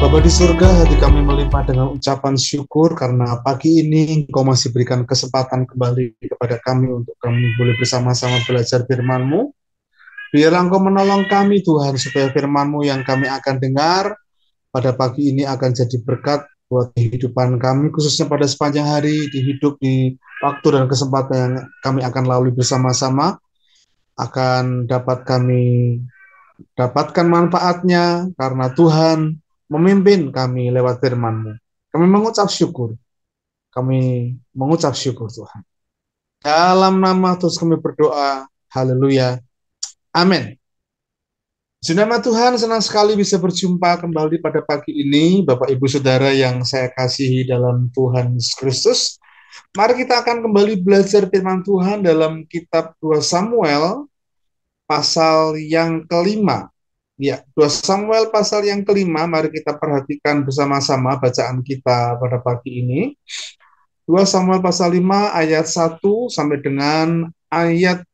Bapa di surga, hati kami melimpah dengan ucapan syukur karena pagi ini Engkau masih berikan kesempatan kembali kepada kami untuk kami boleh bersama-sama belajar firman-Mu. Biarlah Engkau menolong kami Tuhan, supaya firman-Mu yang kami akan dengar pada pagi ini akan jadi berkat buat kehidupan kami, khususnya pada sepanjang hari di waktu dan kesempatan yang kami akan lalui bersama-sama, akan dapat kami dapatkan manfaatnya karena Tuhan memimpin kami lewat firman-Mu. Kami mengucap syukur. Kami mengucap syukur Tuhan. Dalam nama Tuhan kami berdoa. Haleluya. Amin. Nama Tuhan, senang sekali bisa berjumpa kembali pada pagi ini, Bapak Ibu Saudara yang saya kasihi dalam Tuhan Yesus Kristus. Mari kita akan kembali belajar firman Tuhan dalam kitab 2 Samuel pasal yang kelima. Ya, 2 Samuel pasal yang kelima, mari kita perhatikan bersama-sama bacaan kita pada pagi ini. 2 Samuel pasal 5 ayat 1 sampai dengan ayat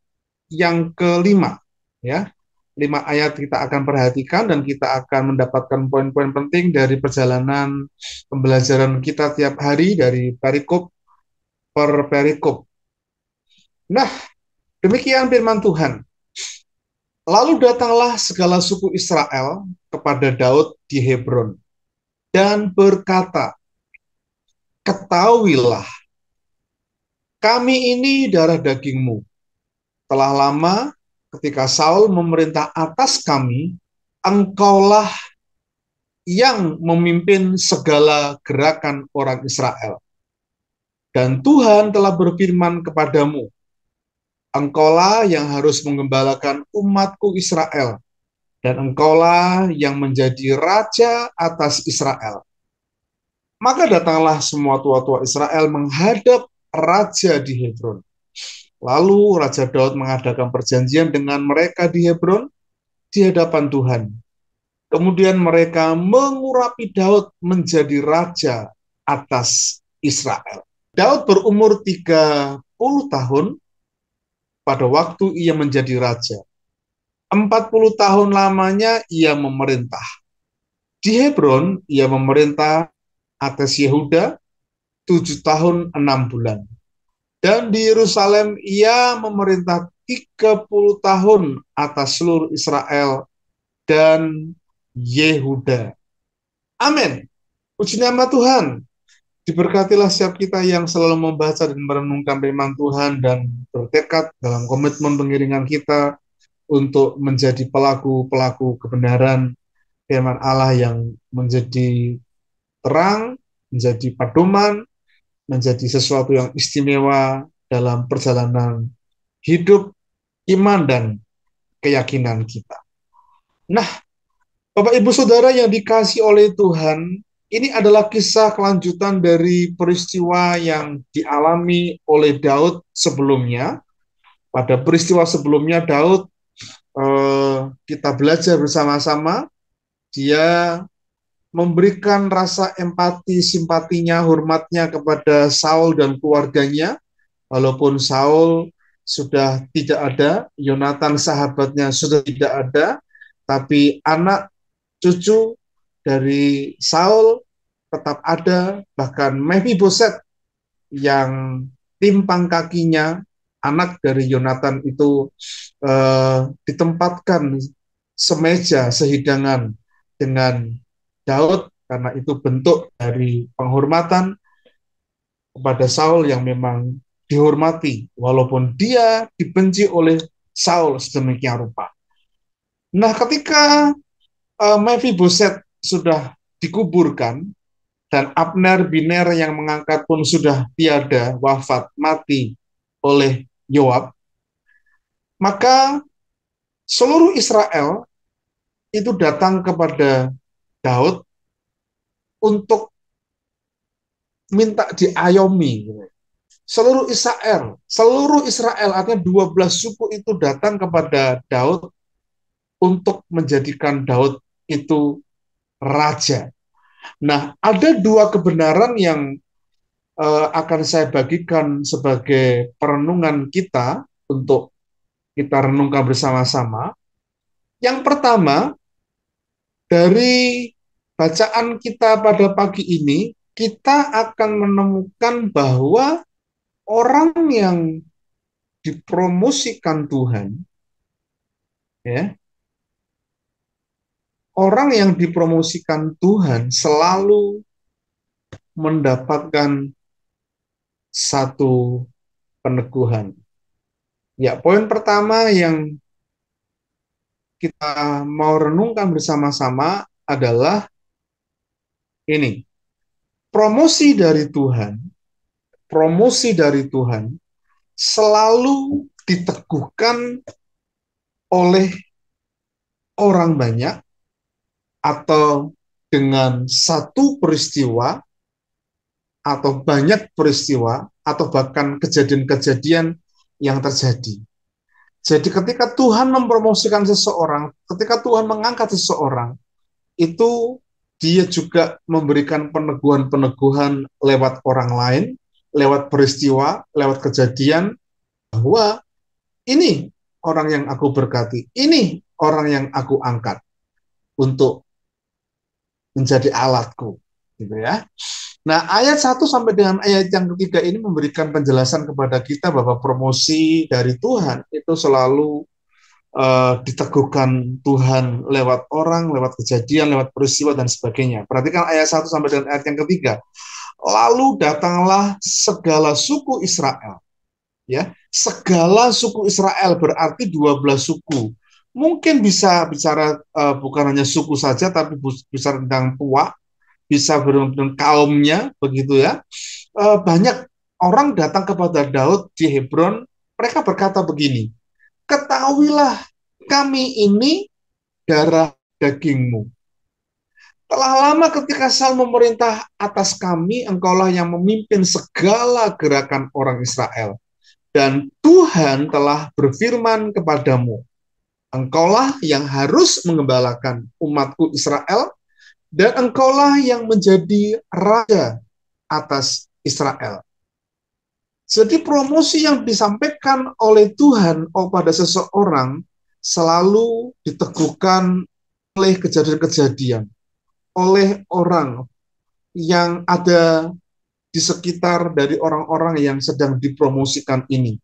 yang kelima. Ya, 5 ayat kita akan perhatikan dan kita akan mendapatkan poin-poin penting dari perjalanan pembelajaran kita tiap hari dari perikop per perikop. Nah, demikian firman Tuhan. Lalu datanglah segala suku Israel kepada Daud di Hebron dan berkata, "Ketahuilah, kami ini darah dagingmu. Telah lama ketika Saul memerintah atas kami, engkaulah yang memimpin segala gerakan orang Israel. Dan Tuhan telah berfirman kepadamu, engkaulah yang harus menggembalakan umatku Israel, dan engkaulah yang menjadi raja atas Israel." Maka datanglah semua tua-tua Israel menghadap raja di Hebron. Lalu Raja Daud mengadakan perjanjian dengan mereka di Hebron di hadapan Tuhan. Kemudian mereka mengurapi Daud menjadi raja atas Israel. Daud berumur 30 tahun pada waktu ia menjadi raja. 40 tahun lamanya ia memerintah. Di Hebron ia memerintah atas Yehuda 7 tahun 6 bulan. Dan di Yerusalem ia memerintah 30 tahun atas seluruh Israel dan Yehuda. Amin. Puji nama Tuhan. Diberkatilah setiap kita yang selalu membaca dan merenungkan firman Tuhan dan bertekad dalam komitmen pengiringan kita untuk menjadi pelaku-pelaku kebenaran firman Allah yang menjadi terang, menjadi pedoman, menjadi sesuatu yang istimewa dalam perjalanan hidup, iman, dan keyakinan kita. Nah, Bapak Ibu Saudara yang dikasihi oleh Tuhan, ini adalah kisah kelanjutan dari peristiwa yang dialami oleh Daud sebelumnya. Pada peristiwa sebelumnya Daud, kita belajar bersama-sama, dia memberikan rasa empati, simpatinya, hormatnya kepada Saul dan keluarganya. Walaupun Saul sudah tidak ada, Yonatan sahabatnya sudah tidak ada, tapi anak cucu dari Saul tetap ada, bahkan Mephiboset yang timpang kakinya, anak dari Yonatan itu ditempatkan semeja sehidangan dengan Daud, karena itu bentuk dari penghormatan kepada Saul yang memang dihormati, walaupun dia dibenci oleh Saul sedemikian rupa. Nah, ketika Mephiboset sudah dikuburkan, dan Abner Biner yang mengangkat pun sudah tiada, wafat, mati oleh Yoab, maka seluruh Israel itu datang kepada Daud untuk minta diayomi. Seluruh Israel artinya 12 suku itu datang kepada Daud untuk menjadikan Daud itu raja. Nah, ada dua kebenaran yang akan saya bagikan sebagai perenungan kita untuk kita renungkan bersama-sama. Yang pertama, dari bacaan kita pada pagi ini, kita akan menemukan bahwa orang yang dipromosikan Tuhan, ya, orang yang dipromosikan Tuhan selalu mendapatkan satu peneguhan. Ya, poin pertama yang kita mau renungkan bersama-sama adalah ini. Promosi dari Tuhan selalu diteguhkan oleh orang banyak atau dengan satu peristiwa atau banyak peristiwa atau bahkan kejadian-kejadian yang terjadi. Jadi ketika Tuhan mempromosikan seseorang, ketika Tuhan mengangkat seseorang, itu dia juga memberikan peneguhan-peneguhan lewat orang lain, lewat peristiwa, lewat kejadian, bahwa ini orang yang aku berkati, ini orang yang aku angkat untuk menjadi alatku, gitu ya. Nah, ayat 1 sampai dengan ayat yang ketiga ini memberikan penjelasan kepada kita bahwa promosi dari Tuhan itu selalu diteguhkan Tuhan lewat orang, lewat kejadian, lewat peristiwa, dan sebagainya. Perhatikan ayat 1 sampai dengan ayat yang ketiga. Lalu datanglah segala suku Israel. Ya, segala suku Israel berarti 12 suku. Mungkin bisa bicara bukan hanya suku saja, tapi bisa tentang tua, bisa tentang kaumnya, begitu ya. Banyak orang datang kepada Daud di Hebron, mereka berkata begini, ketahuilah kami ini darah dagingmu. Telah lama ketika Saul memerintah atas kami, engkaulah yang memimpin segala gerakan orang Israel. Dan Tuhan telah berfirman kepadamu, engkaulah yang harus mengembalakan umatku Israel, dan engkaulah yang menjadi raja atas Israel. Jadi promosi yang disampaikan oleh Tuhan pada seseorang selalu diteguhkan oleh kejadian-kejadian, oleh orang yang ada di sekitar dari orang-orang yang sedang dipromosikan ini.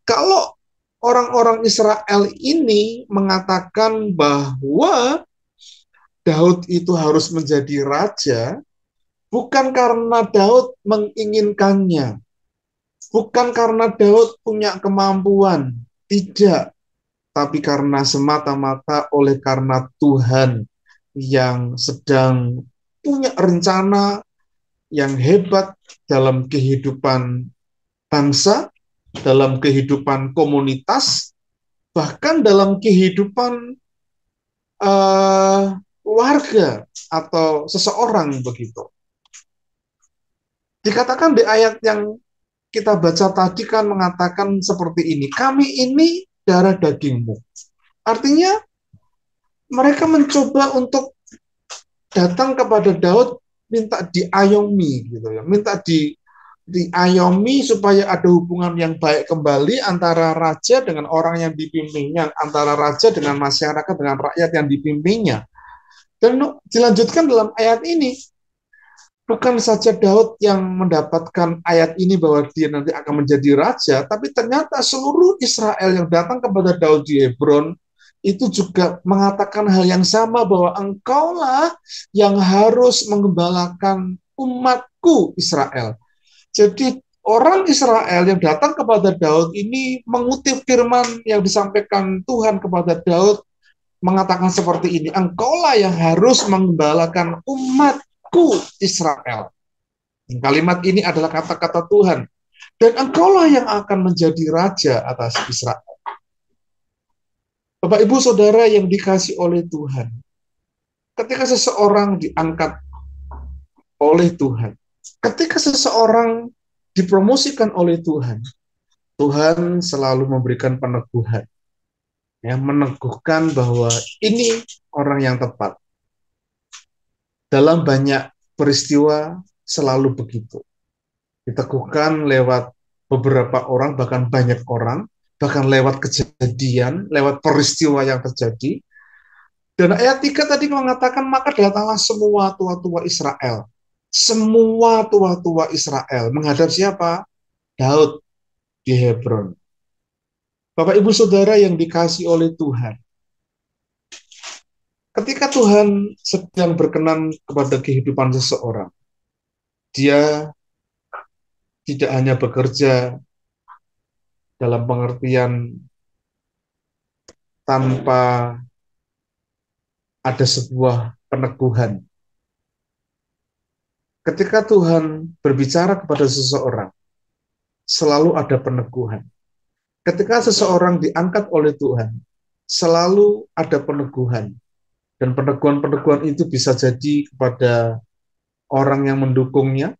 Kalau orang-orang Israel ini mengatakan bahwa Daud itu harus menjadi raja, bukan karena Daud menginginkannya, bukan karena Daud punya kemampuan, tidak, tapi karena semata-mata oleh karena Tuhan yang sedang punya rencana yang hebat dalam kehidupan bangsa, dalam kehidupan komunitas, bahkan dalam kehidupan warga atau seseorang begitu. Dikatakan di ayat yang kita baca tadi kan mengatakan seperti ini, kami ini darah dagingmu. Artinya mereka mencoba untuk datang kepada Daud minta diayomi gitu ya, minta diayomi supaya ada hubungan yang baik kembali antara raja dengan orang yang dipimpinnya, antara raja dengan masyarakat, dengan rakyat yang dipimpinnya. Dan dilanjutkan dalam ayat ini, bukan saja Daud yang mendapatkan ayat ini bahwa dia nanti akan menjadi raja, tapi ternyata seluruh Israel yang datang kepada Daud di Hebron itu juga mengatakan hal yang sama, bahwa engkaulah yang harus mengembalakan umatku Israel. Jadi orang Israel yang datang kepada Daud ini mengutip firman yang disampaikan Tuhan kepada Daud, mengatakan seperti ini, engkaulah yang harus mengembalakan umatku Israel. Kalimat ini adalah kata-kata Tuhan. Dan engkaulah yang akan menjadi raja atas Israel. Bapak, Ibu, Saudara yang dikasih oleh Tuhan, ketika seseorang diangkat oleh Tuhan, ketika seseorang dipromosikan oleh Tuhan, Tuhan selalu memberikan peneguhan, ya, meneguhkan bahwa ini orang yang tepat. Dalam banyak peristiwa selalu begitu, diteguhkan lewat beberapa orang, bahkan banyak orang, bahkan lewat kejadian, lewat peristiwa yang terjadi. Dan ayat 3 tadi mengatakan, maka datanglah semua tua-tua Israel. Semua tua-tua Israel menghadap siapa? Daud di Hebron. Bapak Ibu Saudara yang dikasihi oleh Tuhan, ketika Tuhan sedang berkenan kepada kehidupan seseorang, dia tidak hanya bekerja dalam pengertian tanpa ada sebuah peneguhan. Ketika Tuhan berbicara kepada seseorang, selalu ada peneguhan. Ketika seseorang diangkat oleh Tuhan, selalu ada peneguhan. Dan peneguhan-peneguhan itu bisa jadi kepada orang yang mendukungnya.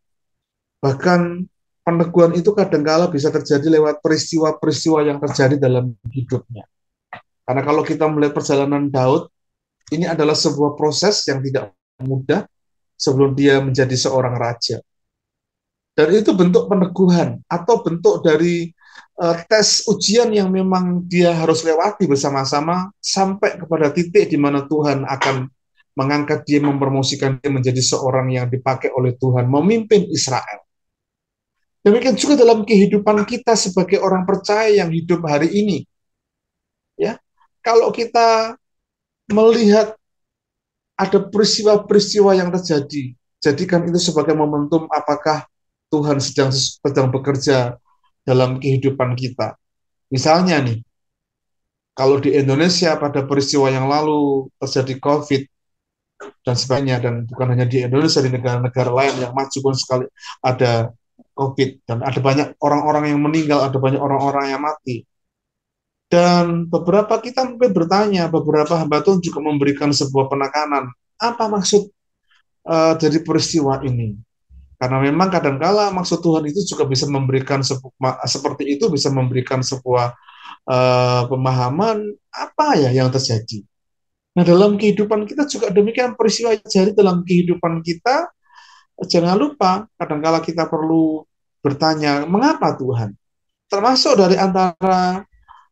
Bahkan peneguhan itu kadangkala bisa terjadi lewat peristiwa-peristiwa yang terjadi dalam hidupnya. Karena kalau kita melihat perjalanan Daud, ini adalah sebuah proses yang tidak mudah sebelum dia menjadi seorang raja. Dan itu bentuk peneguhan atau bentuk dari tes ujian yang memang dia harus lewati bersama-sama sampai kepada titik di mana Tuhan akan mengangkat dia, mempromosikan dia menjadi seorang yang dipakai oleh Tuhan, memimpin Israel. Demikian juga dalam kehidupan kita sebagai orang percaya yang hidup hari ini. Ya, kalau kita melihat ada peristiwa-peristiwa yang terjadi, jadikan itu sebagai momentum apakah Tuhan sedang bekerja dalam kehidupan kita. Misalnya nih, kalau di Indonesia pada peristiwa yang lalu terjadi COVID dan sebagainya, dan bukan hanya di Indonesia, di negara-negara lain yang maju pun sekali ada COVID, dan ada banyak orang-orang yang meninggal, ada banyak orang-orang yang mati. Dan beberapa kita mungkin bertanya, beberapa hamba Tuhan juga memberikan sebuah penekanan, apa maksud dari peristiwa ini? Karena memang kadangkala maksud Tuhan itu juga bisa memberikan seperti itu, bisa memberikan sebuah pemahaman apa ya yang terjadi. Nah, dalam kehidupan kita juga demikian, peristiwa jadi dalam kehidupan kita, jangan lupa kadangkala kita perlu bertanya, mengapa Tuhan? Termasuk dari antara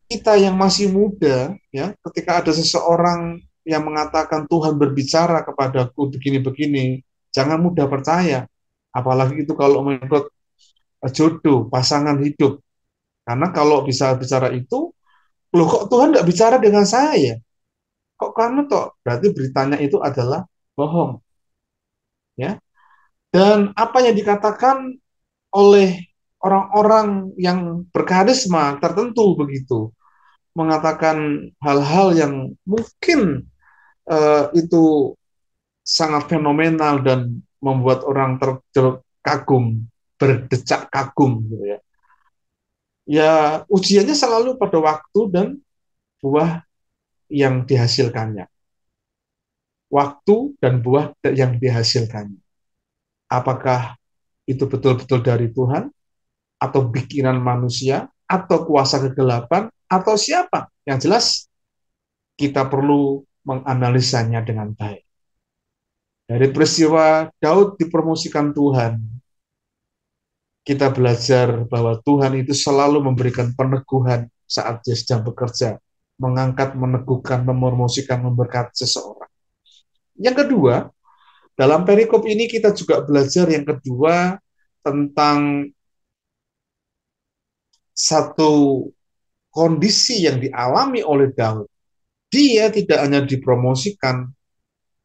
kita yang masih muda, ya, ketika ada seseorang yang mengatakan Tuhan berbicara kepadaku begini-begini, jangan mudah percaya. Apalagi itu kalau menurut jodoh, pasangan hidup. Karena kalau bisa bicara itu, loh kok Tuhan nggak bicara dengan saya? Kok kamu toh? Berarti beritanya itu adalah bohong. Ya. Dan apa yang dikatakan oleh orang-orang yang berkarisma tertentu begitu, mengatakan hal-hal yang mungkin itu sangat fenomenal dan membuat orang terkagum, berdecak kagum gitu ya. Ya, ujiannya selalu pada waktu dan buah yang dihasilkannya. Waktu dan buah yang dihasilkannya. Apakah itu betul-betul dari Tuhan, atau bikinan manusia, atau kuasa kegelapan, atau siapa? Yang jelas, kita perlu menganalisanya dengan baik. Dari peristiwa Daud dipromosikan Tuhan, kita belajar bahwa Tuhan itu selalu memberikan peneguhan saat dia sedang bekerja, mengangkat, meneguhkan, mempromosikan, memberkati seseorang. Yang kedua, dalam perikop ini kita juga belajar yang kedua tentang satu kondisi yang dialami oleh Daud. Dia tidak hanya dipromosikan,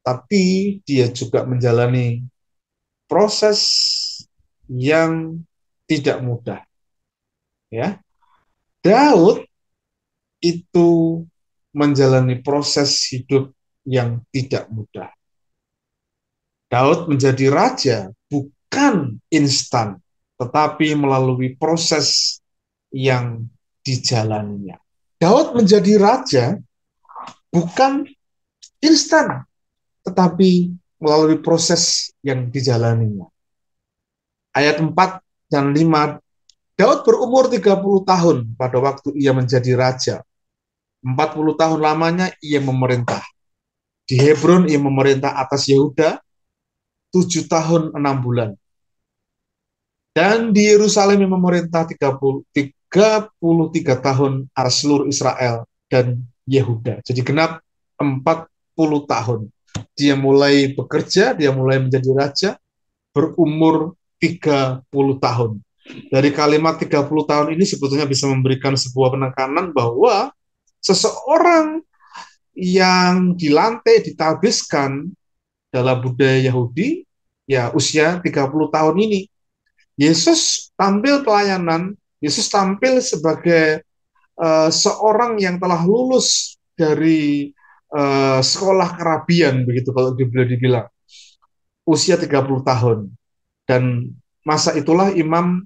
tapi dia juga menjalani proses yang tidak mudah. Ya, Daud itu menjalani proses hidup yang tidak mudah. Daud menjadi raja bukan instan, tetapi melalui proses yang dijalaninya. Daud menjadi raja bukan instan, tetapi melalui proses yang dijalaninya. Ayat 4 dan 5, Daud berumur 30 tahun pada waktu ia menjadi raja. 40 tahun lamanya ia memerintah. Di Hebron ia memerintah atas Yehuda 7 tahun 6 bulan. Dan di Yerusalem ia memerintah 33 tahun atas seluruh Israel dan Yehuda. Jadi genap 40 tahun. Dia mulai bekerja, dia mulai menjadi raja berumur 30 tahun. Dari kalimat 30 tahun ini sebetulnya bisa memberikan sebuah penekanan bahwa seseorang yang dilantik, ditabiskan dalam budaya Yahudi, ya usia 30 tahun ini. Yesus tampil pelayanan, Yesus tampil sebagai seorang yang telah lulus dari sekolah kerabian, begitu kalau boleh dibilang, usia 30 tahun. Dan masa itulah imam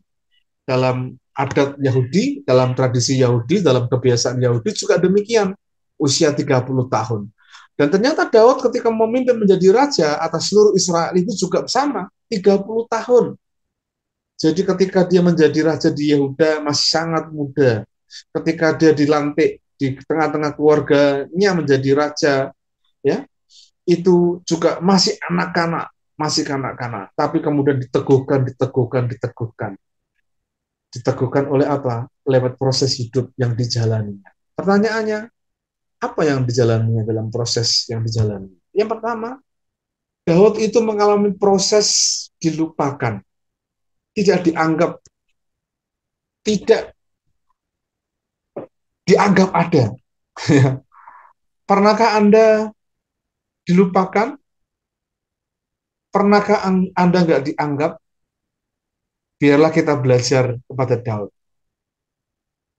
dalam adat Yahudi, dalam tradisi Yahudi, dalam kebiasaan Yahudi juga demikian, usia 30 tahun. Dan ternyata Daud ketika memimpin menjadi raja atas seluruh Israel itu juga sama, 30 tahun. Jadi ketika dia menjadi raja di Yehuda masih sangat muda. Ketika dia dilantik di tengah-tengah keluarganya menjadi raja, ya, itu juga masih anak-anak, masih kanak-kanak. Tapi kemudian diteguhkan, diteguhkan, diteguhkan. Diteguhkan oleh apa? Lewat proses hidup yang dijalaninya. Pertanyaannya, apa yang dijalaninya dalam proses yang dijalani? Yang pertama, Daud itu mengalami proses dilupakan, tidak dianggap, tidak dianggap ada. Pernahkah Anda dilupakan? Pernahkah Anda nggak dianggap? Biarlah kita belajar kepada Daud.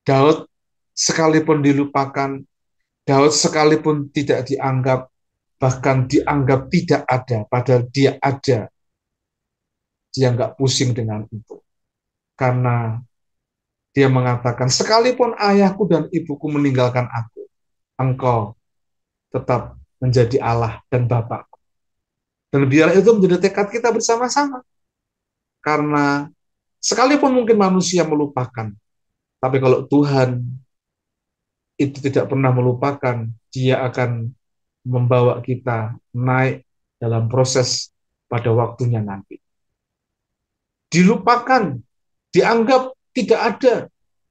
Daud sekalipun dilupakan, Daud sekalipun tidak dianggap, bahkan dianggap tidak ada, padahal dia ada. Dia nggak pusing dengan itu. Karena dia mengatakan, sekalipun ayahku dan ibuku meninggalkan aku, engkau tetap menjadi Allah dan Bapakku. Dan biarlah itu menjadi tekad kita bersama-sama. Karena sekalipun mungkin manusia melupakan, tapi kalau Tuhan itu tidak pernah melupakan, dia akan membawa kita naik dalam proses pada waktunya nanti. Dilupakan, dianggap tidak ada,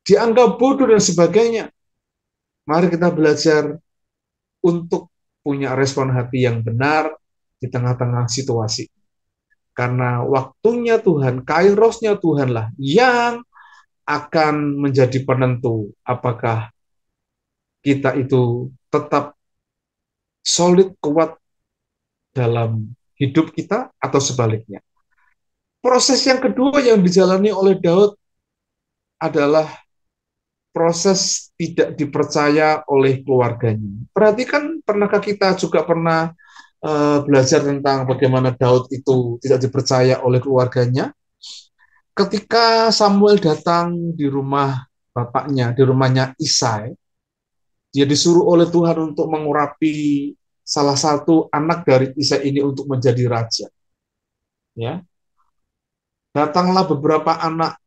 dianggap bodoh dan sebagainya. Mari kita belajar untuk punya respon hati yang benar di tengah-tengah situasi. Karena waktunya Tuhan, kairosnya Tuhanlah yang akan menjadi penentu apakah kita itu tetap solid, kuat dalam hidup kita atau sebaliknya. Proses yang kedua yang dijalani oleh Daud adalah proses tidak dipercaya oleh keluarganya. Perhatikan, pernahkah kita juga pernah belajar tentang bagaimana Daud itu tidak dipercaya oleh keluarganya? Ketika Samuel datang di rumah bapaknya, di rumahnya Isai, dia disuruh oleh Tuhan untuk mengurapi salah satu anak dari Isai ini untuk menjadi raja. Ya, datanglah beberapa anak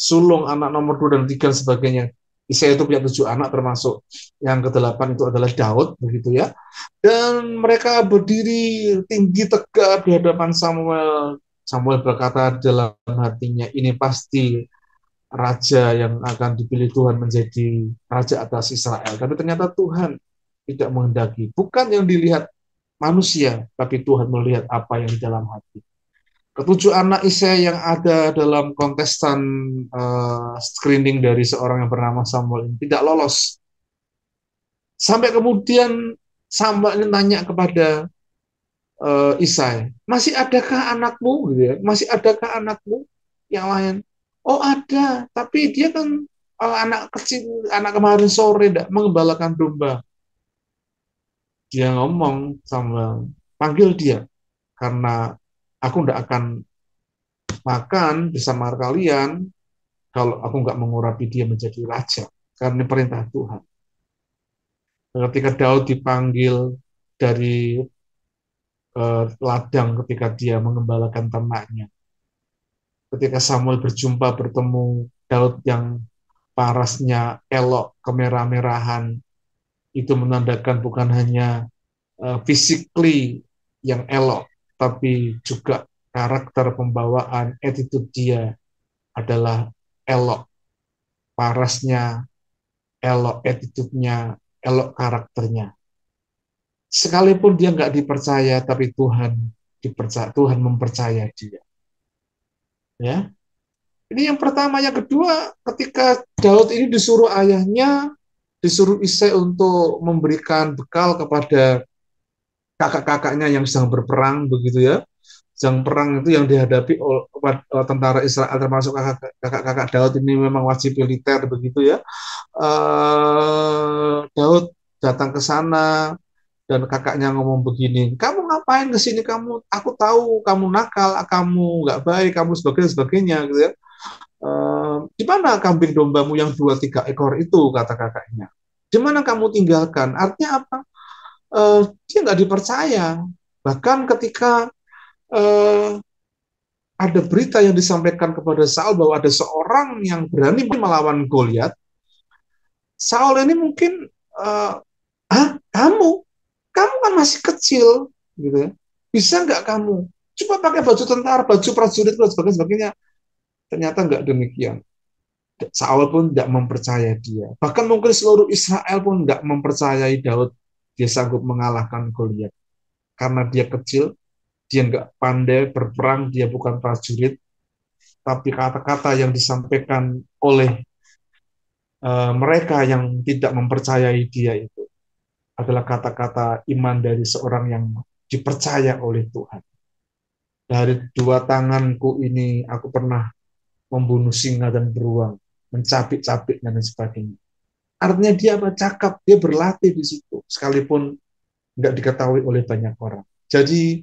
sulung, anak nomor 2 dan 3 dan sebagainya. Isai itu punya 7 anak, termasuk yang ke-8 itu adalah Daud, begitu ya. Dan mereka berdiri tinggi tegak di hadapan Samuel. Samuel berkata dalam hatinya, ini pasti raja yang akan dipilih Tuhan menjadi raja atas Israel. Tapi ternyata Tuhan tidak menghendaki. Bukan yang dilihat manusia, tapi Tuhan melihat apa yang di dalam hati. Ketujuh anak Isai yang ada dalam kontestan screening dari seorang yang bernama Samuel ini tidak lolos. Sampai kemudian Samuel ini tanya kepada Isai, masih adakah anakmu? Gitu ya? Masih adakah anakmu yang lain? Oh ada, tapi dia kan anak kecil, anak kemarin sore tidak mengembalakan domba. Dia ngomong Samuel, panggil dia, karena aku tidak akan makan bersama kalian kalau aku nggak mengurapi dia menjadi raja, karena perintah Tuhan. Ketika Daud dipanggil dari ladang ketika dia mengembalakan ternaknya, ketika Samuel berjumpa bertemu Daud yang parasnya elok kemerah-merahan, itu menandakan bukan hanya physically yang elok, tapi juga karakter pembawaan, attitude dia adalah elok, parasnya elok, attitude-nya elok, karakternya. Sekalipun dia nggak dipercaya, tapi Tuhan mempercaya dia. Ya, ini yang pertama. Yang kedua, ketika Daud ini disuruh ayahnya, disuruh Isai untuk memberikan bekal kepada kakak-kakaknya yang sedang berperang, begitu ya. Sedang perang itu yang dihadapi oleh tentara Israel, termasuk kakak-kakak Daud ini memang wajib militer, begitu ya. Daud datang ke sana dan kakaknya ngomong begini, kamu ngapain ke sini, aku tahu kamu nakal, kamu nggak baik, kamu sebagainya sebagainya gitu ya. Di mana kambing dombamu yang 2-3 ekor itu, kata kakaknya, di mana kamu tinggalkan? Artinya apa? Dia nggak dipercaya. Bahkan ketika eh, ada berita yang disampaikan kepada Saul bahwa ada seorang yang berani melawan Goliat, Saul ini mungkin, uh, kamu, kan masih kecil, gitu ya. Bisa nggak kamu coba pakai baju tentara, baju prajurit dan sebagainya. Ternyata nggak demikian. Saul pun tidak mempercaya dia. Bahkan mungkin seluruh Israel pun nggak mempercayai Daud dia sanggup mengalahkan Goliat. Karena dia kecil, dia nggak pandai berperang, dia bukan prajurit. Tapi kata-kata yang disampaikan oleh mereka yang tidak mempercayai dia itu adalah kata-kata iman dari seorang yang dipercaya oleh Tuhan. Dari 2 tanganku ini aku pernah membunuh singa dan beruang, mencapik-capiknya dan sebagainya. Artinya dia bercakap, dia berlatih di situ, sekalipun nggak diketahui oleh banyak orang. Jadi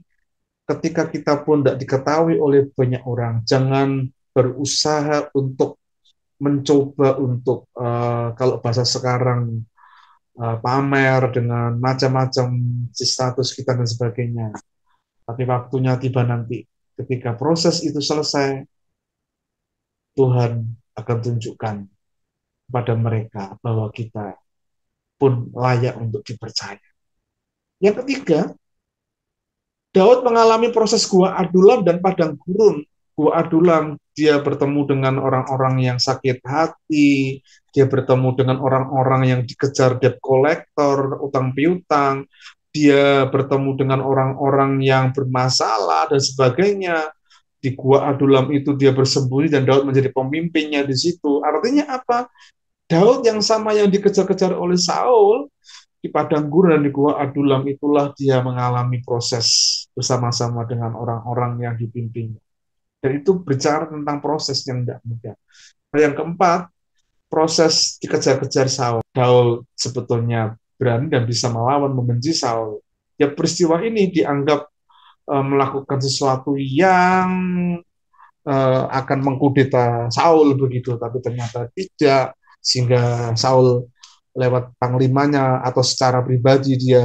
ketika kita pun tidak diketahui oleh banyak orang, jangan berusaha untuk mencoba untuk kalau bahasa sekarang pamer dengan macam-macam status kita dan sebagainya. Tapi waktunya tiba nanti, ketika proses itu selesai, Tuhan akan tunjukkan kepada mereka bahwa kita pun layak untuk dipercaya. Yang ketiga, Daud mengalami proses gua adulam dan padang gurun. Gua adulam, dia bertemu dengan orang-orang yang sakit hati, dia bertemu dengan orang-orang yang dikejar debt collector, utang piutang, dia bertemu dengan orang-orang yang bermasalah dan sebagainya. Di gua adulam itu dia bersembunyi dan Daud menjadi pemimpinnya di situ. Artinya apa? Daud yang sama yang dikejar-kejar oleh Saul di padang gurun dan di gua adulam, itulah dia mengalami proses bersama-sama dengan orang-orang yang dipimpinnya. Dan itu bicara tentang proses yang tidak mudah. Nah, yang keempat, proses dikejar-kejar Saul. Daud sebetulnya berani dan bisa melawan, membenci Saul. Ya, peristiwa ini dianggap melakukan sesuatu yang akan mengkudeta Saul begitu, tapi ternyata tidak, sehingga Saul lewat panglimanya atau secara pribadi dia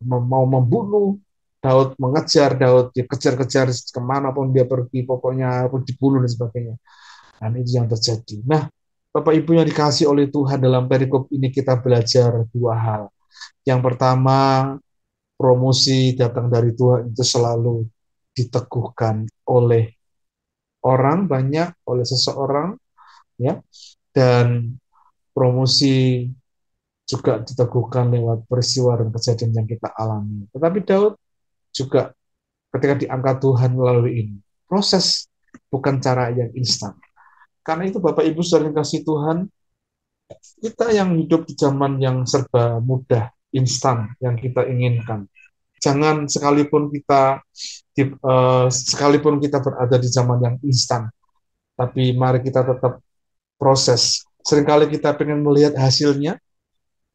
mau membunuh Daud, mengejar Daud, dia kejar-kejar kemanapun dia pergi, pokoknya pun dibunuh dan sebagainya. Dan itu yang terjadi. Nah, Bapak Ibu yang dikasih oleh Tuhan, dalam perikop ini kita belajar 2 hal. Yang pertama, promosi datang dari Tuhan itu selalu diteguhkan oleh orang banyak, oleh seseorang, ya, dan promosi juga diteguhkan lewat peristiwa dan kejadian yang kita alami. Tetapi Daud juga ketika diangkat Tuhan melalui ini, proses, bukan cara yang instan. Karena itu Bapak Ibu saudara kasih Tuhan, kita yang hidup di zaman yang serba mudah, instan, yang kita inginkan. Jangan sekalipun kita berada di zaman yang instan, tapi mari kita tetap proses. Seringkali kita pengen melihat hasilnya,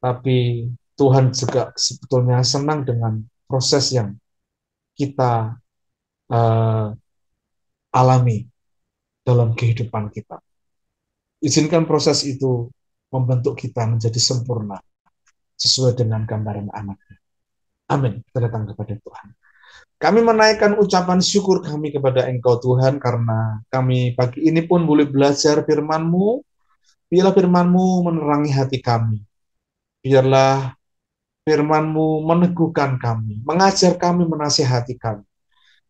tapi Tuhan juga sebetulnya senang dengan proses yang kita uh, alami dalam kehidupan kita. Izinkan proses itu membentuk kita menjadi sempurna sesuai dengan gambaran anaknya. Amin. Kita datang kepada Tuhan. Kami menaikkan ucapan syukur kami kepada Engkau Tuhan, karena kami pagi ini pun boleh belajar firman-Mu. Biarlah firman-Mu menerangi hati kami. Biarlah firman-Mu meneguhkan kami, mengajar kami, menasihati kami.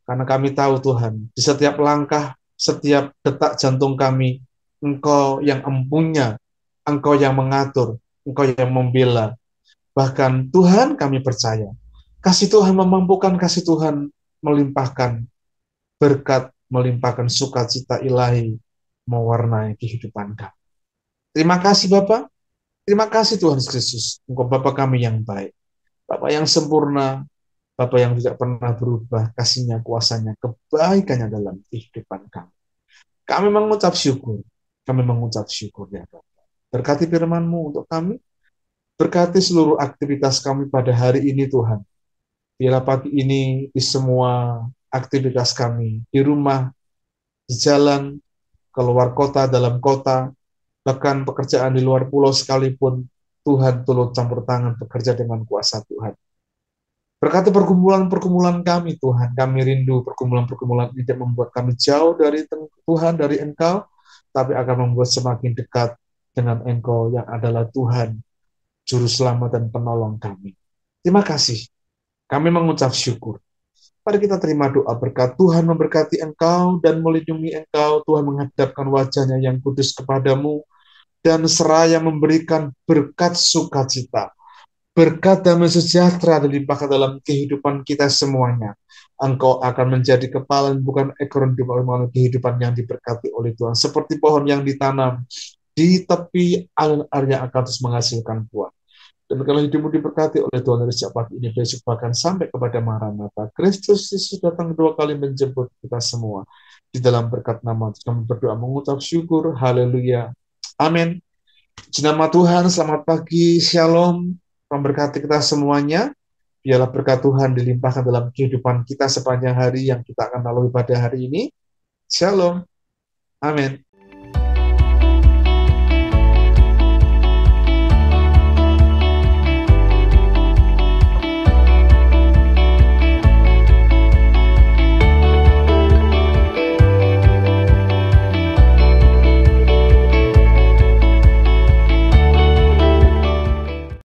Karena kami tahu Tuhan, di setiap langkah, setiap detak jantung kami, Engkau yang empunya, Engkau yang mengatur, Engkau yang membela. Bahkan Tuhan, kami percaya Kasih Tuhan memampukan, kasih Tuhan melimpahkan berkat, melimpahkan sukacita ilahi mewarnai kehidupan kami. Terima kasih Bapak, terima kasih Tuhan Yesus. Engkau Bapa kami yang baik, Bapa yang sempurna, Bapa yang tidak pernah berubah, kasihnya, kuasanya, kebaikannya dalam kehidupan kami. Kami mengucap syukur, kami mengucap syukur ya Bapak. Berkati firman-Mu untuk kami, berkati seluruh aktivitas kami pada hari ini Tuhan. Biarlah pagi ini di semua aktivitas kami, di rumah, di jalan, keluar kota, dalam kota, bahkan pekerjaan di luar pulau sekalipun, Tuhan turut campur tangan bekerja dengan kuasa Tuhan. Berkati pergumulan-pergumulan kami, Tuhan. Kami rindu pergumulan-pergumulan ini tidak membuat kami jauh dari Tuhan, dari Engkau, tapi akan membuat semakin dekat dengan Engkau yang adalah Tuhan, Juru Selamat dan Penolong kami. Terima kasih. Kami mengucap syukur. Mari kita terima doa berkat. Tuhan memberkati Engkau dan melindungi Engkau. Tuhan menghadapkan wajahnya yang kudus kepadamu dan seraya memberikan berkat sukacita, berkat damai sejahtera dilimpahkan dalam kehidupan kita semuanya. Engkau akan menjadi kepala bukan ekor dalam kehidupan yang diberkati oleh Tuhan. Seperti pohon yang ditanam di tepi alun-alun yang akan terus menghasilkan buah. Dan kalau hidupmu diberkati oleh Tuhan dari sejak pagi ini, besok bahkan sampai kepada Maranatha, Kristus Yesus datang kedua kali menjemput kita semua. Di dalam berkat nama, kami berdoa mengucap syukur, haleluya, amin. Nama Tuhan, selamat pagi, shalom, memberkati kita semuanya. Biarlah berkat Tuhan dilimpahkan dalam kehidupan kita sepanjang hari yang kita akan lalui pada hari ini. Shalom, amin.